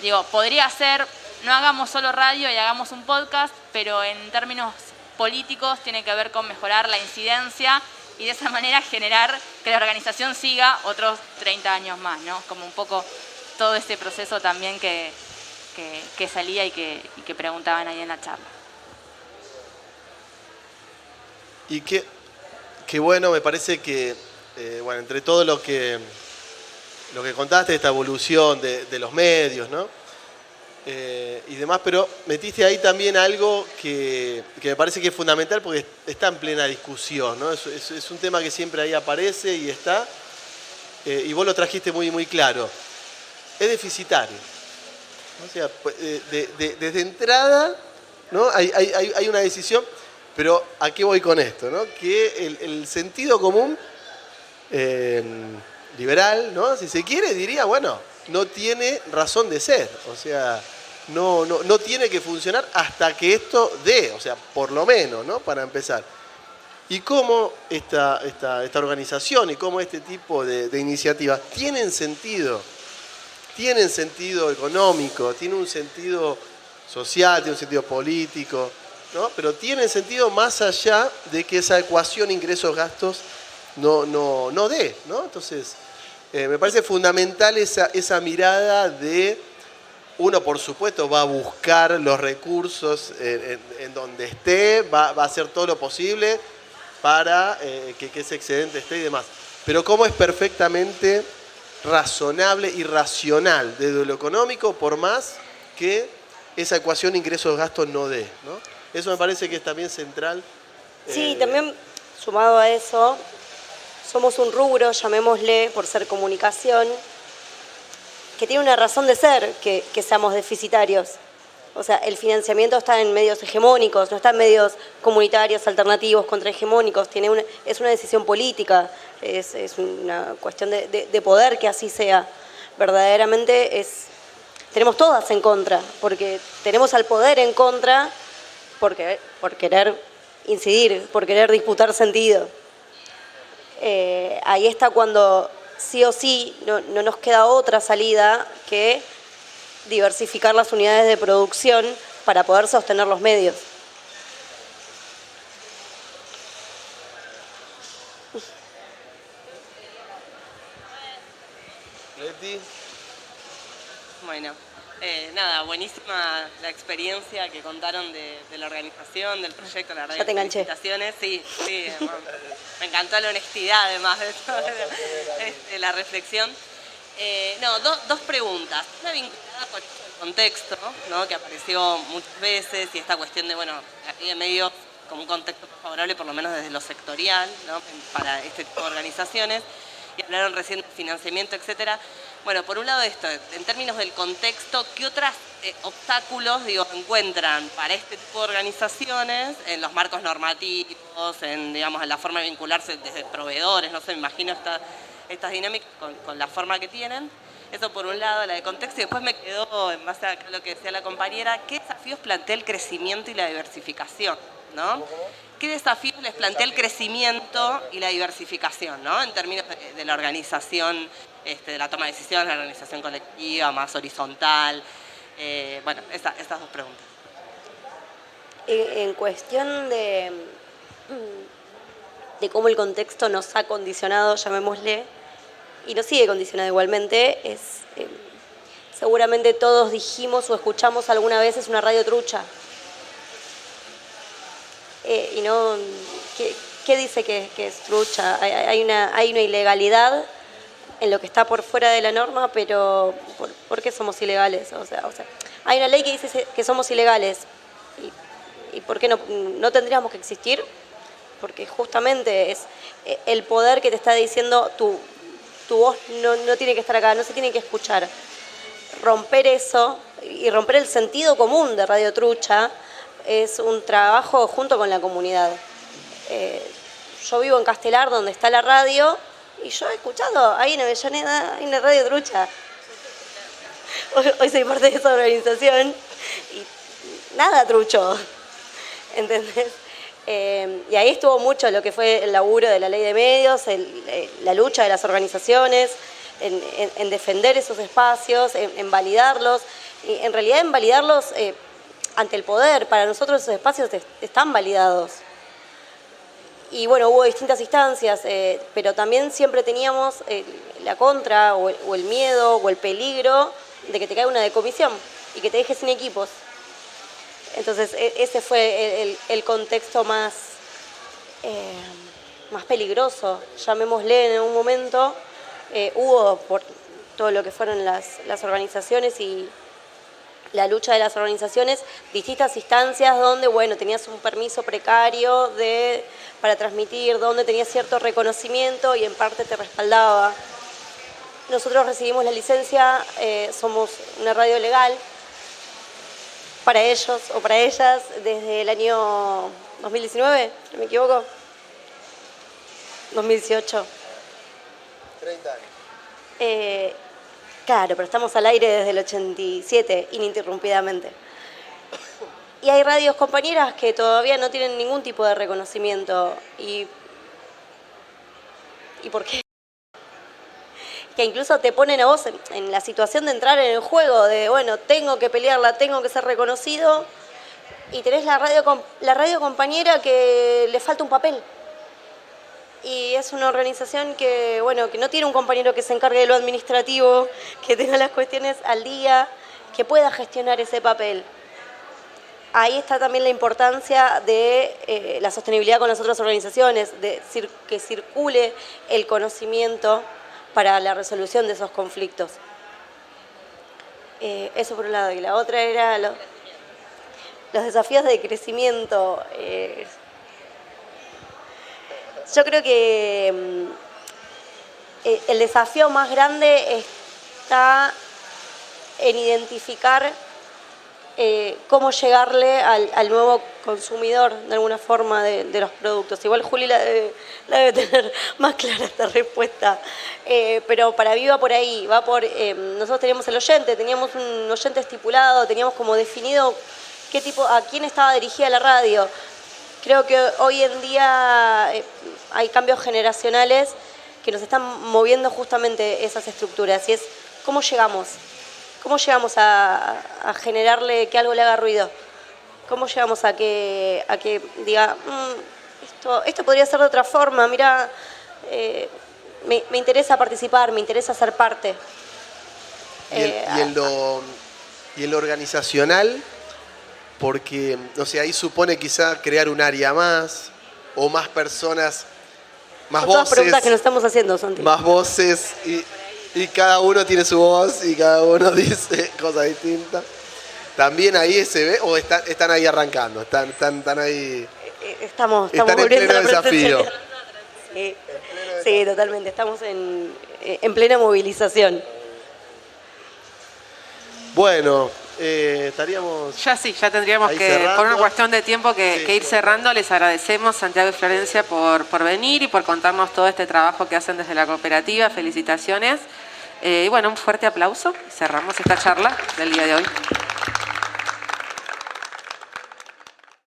digo, podría ser, no hagamos solo radio y hagamos un podcast, pero en términos políticos tiene que ver con mejorar la incidencia y de esa manera generar que la organización siga otros 30 años más, ¿no? Como un poco todo ese proceso también que salía y que preguntaban ahí en la charla.
Y qué bueno, me parece que, bueno, entre todo lo que contaste, esta evolución de los medios, ¿no? y demás, pero metiste ahí también algo que me parece que es fundamental porque está en plena discusión, ¿no? Es un tema que siempre ahí aparece y está, y vos lo trajiste muy, muy claro. Es deficitario. O sea, desde entrada, ¿no? Hay una decisión, pero ¿a qué voy con esto? ¿No? Que el sentido común liberal, ¿no? Si se quiere, diría, bueno, no tiene razón de ser. O sea, no tiene que funcionar hasta que esto dé, o sea, por lo menos, ¿no? Para empezar. Y cómo esta organización y cómo este tipo de iniciativas tienen sentido económico, tienen un sentido social, tienen un sentido político, ¿no? Pero tienen sentido más allá de que esa ecuación ingresos-gastos no dé, ¿no? Entonces, me parece fundamental esa mirada de, uno por supuesto va a buscar los recursos en donde esté, va a hacer todo lo posible para que ese excedente esté y demás. Pero cómo es perfectamente razonable y racional desde lo económico, por más que esa ecuación ingresos-gastos no dé, ¿no? Eso me parece que es también central.
Sí, también sumado a eso, somos un rubro, llamémosle, por ser comunicación, que tiene una razón de ser que seamos deficitarios. O sea, el financiamiento está en medios hegemónicos, no está en medios comunitarios, alternativos, contrahegemónicos. Es una decisión política, es una cuestión de poder que así sea. Verdaderamente tenemos todas en contra, porque tenemos al poder en contra por querer incidir, por querer disputar sentido. Ahí está cuando sí o sí no nos queda otra salida que diversificar las unidades de producción para poder sostener los medios.
Leti.
Bueno, nada, buenísima la experiencia que contaron de la organización, del proyecto, la verdad.
Ya te enganché.
Felicitaciones, sí, bueno, me encantó la honestidad además de la reflexión. Dos preguntas. Una vinculada con el contexto, ¿no? Que apareció muchas veces y esta cuestión de, bueno, aquí de medio como un contexto favorable, por lo menos desde lo sectorial, ¿no? Para este tipo de organizaciones. Y hablaron recién del financiamiento, etcétera. Bueno, por un lado esto, en términos del contexto, ¿qué otros obstáculos, encuentran para este tipo de organizaciones en los marcos normativos, en la forma de vincularse desde proveedores? No sé, me imagino estas dinámicas con la forma que tienen. Eso por un lado, la de contexto. Y después me quedó, en base a lo que decía la compañera, ¿qué desafíos plantea el crecimiento y la diversificación? ¿No? ¿Qué desafíos les plantea el crecimiento y la diversificación, ¿no? En términos de la organización, de la toma de decisiones, la organización colectiva, más horizontal? Bueno, estas dos preguntas.
En cuestión de cómo el contexto nos ha condicionado, llamémosle, y nos sigue condicionado igualmente, seguramente todos dijimos o escuchamos alguna vez, es una radio trucha. Y no, ¿qué dice que es trucha? Hay una ilegalidad en lo que está por fuera de la norma, pero ¿por qué somos ilegales? O sea, hay una ley que dice que somos ilegales. ¿Y por qué no tendríamos que existir? Porque justamente es el poder que te está diciendo tu voz no tiene que estar acá, no se tiene que escuchar. Romper eso y romper el sentido común de Radio Trucha es un trabajo junto con la comunidad. Yo vivo en Castelar, donde está la radio, y yo he escuchado, ahí en Avellaneda hay una Radio Trucha. Hoy soy parte de esa organización y nada trucho, ¿entendés? Y ahí estuvo mucho lo que fue el laburo de la ley de medios, la lucha de las organizaciones, en defender esos espacios, en validarlos, y en realidad en validarlos ante el poder. Para nosotros esos espacios están validados. Y bueno, hubo distintas instancias, pero también siempre teníamos la contra o el miedo o el peligro de que te caiga una decomisión y que te dejes sin equipos. Entonces ese fue el contexto más peligroso, llamémosle en un momento. Hubo por todo lo que fueron las organizaciones y la lucha de las organizaciones, distintas instancias donde, bueno, tenías un permiso precario para transmitir, donde tenías cierto reconocimiento y en parte te respaldaba. Nosotros recibimos la licencia, somos una radio legal para ellos o para ellas desde el año 2019, si no me equivoco, 2018.
30 años.
Claro, pero estamos al aire desde el 87, ininterrumpidamente. Y hay radios compañeras que todavía no tienen ningún tipo de reconocimiento. ¿Y por qué? Que incluso te ponen a vos en la situación de entrar en el juego, de, bueno, tengo que pelearla, tengo que ser reconocido, y tenés la radio compañera que le falta un papel. Y es una organización que, bueno, que no tiene un compañero que se encargue de lo administrativo, que tenga las cuestiones al día, que pueda gestionar ese papel. Ahí está también la importancia de la sostenibilidad con las otras organizaciones, de que circule el conocimiento para la resolución de esos conflictos. Eso por un lado. Y la otra era los desafíos de crecimiento. Yo creo que el desafío más grande está en identificar cómo llegarle al nuevo consumidor de alguna forma de los productos. Igual Juli la debe tener más clara esta respuesta, pero para mí va por ahí, nosotros teníamos el oyente, teníamos un oyente estipulado, teníamos como definido a quién estaba dirigida la radio. Creo que hoy en día hay cambios generacionales que nos están moviendo justamente esas estructuras, y es cómo llegamos a generarle que algo le haga ruido, cómo llegamos a que diga, esto podría ser de otra forma, mira, me interesa participar, me interesa ser parte.
Y en lo organizacional, porque, no sé, ahí supone quizá crear un área más, o más personas, más
Son
voces.
todas preguntas que nos estamos haciendo, Santi.
Más voces, y cada uno tiene su voz, y cada uno dice cosas distintas. ¿También ahí se ve, o están ahí arrancando? ¿Están ahí?
Estamos
en
volviendo
pleno
a la
desafío.
Sí, totalmente. Estamos en plena movilización.
Bueno, estaríamos...
Ya tendríamos
ahí
que,
cerrando.
por una cuestión de tiempo, que
Sí.
ir cerrando. Les agradecemos, Santiago y Florencia, por venir y por contarnos todo este trabajo que hacen desde la cooperativa. Felicitaciones. Y bueno, un fuerte aplauso. Cerramos esta charla del día de hoy.